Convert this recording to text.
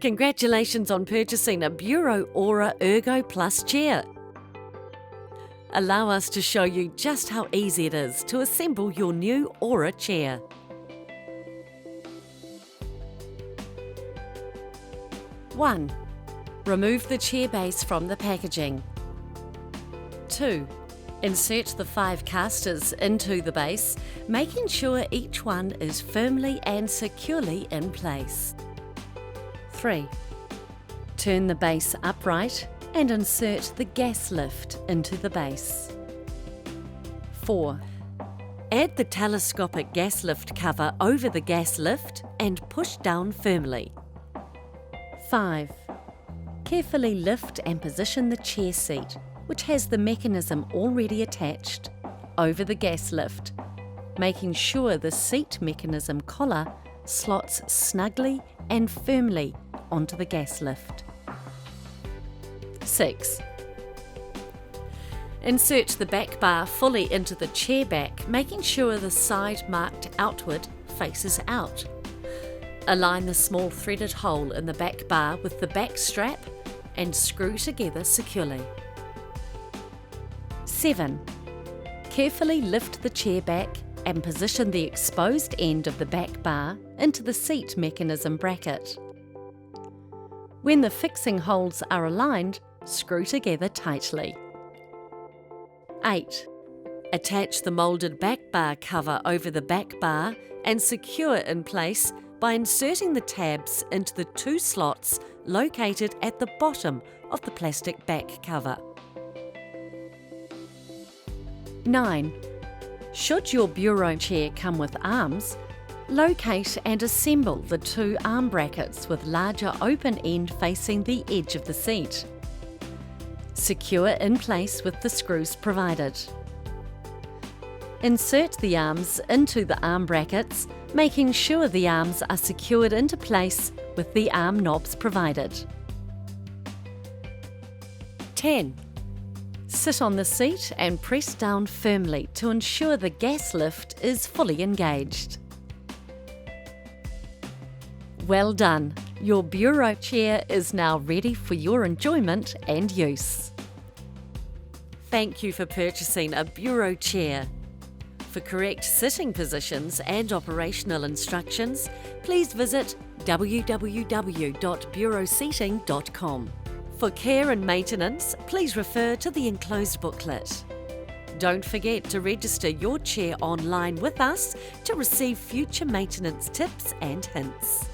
Congratulations on purchasing a Buro Aura Ergo Plus chair. Allow us to show you just how easy it is to assemble your new Aura chair. One, remove the chair base from the packaging. 2. Insert the 5 casters into the base, making sure each one is firmly and securely in place. 3. Turn the base upright and insert the gas lift into the base. 4. Add the telescopic gas lift cover over the gas lift and push down firmly. 5. Carefully lift and position the chair seat, which has the mechanism already attached, over the gas lift, making sure the seat mechanism collar slots snugly and firmly onto the gas lift. 6. Insert the back bar fully into the chair back, making sure the side marked outward faces out. Align the small threaded hole in the back bar with the back strap and screw together securely. 7. Carefully lift the chair back and position the exposed end of the back bar into the seat mechanism bracket. When the fixing holes are aligned, screw together tightly. 8. Attach the moulded back bar cover over the back bar and secure in place by inserting the tabs into the 2 slots located at the bottom of the plastic back cover. 9. Should your Buro chair come with arms, locate and assemble the 2 arm brackets with larger open end facing the edge of the seat. Secure in place with the screws provided. Insert the arms into the arm brackets, making sure the arms are secured into place with the arm knobs provided. 10. Sit on the seat and press down firmly to ensure the gas lift is fully engaged. Well done! Your Buro chair is now ready for your enjoyment and use. Thank you for purchasing a Buro chair. For correct sitting positions and operational instructions, please visit www.buroseating.com. For care and maintenance, please refer to the enclosed booklet. Don't forget to register your chair online with us to receive future maintenance tips and hints.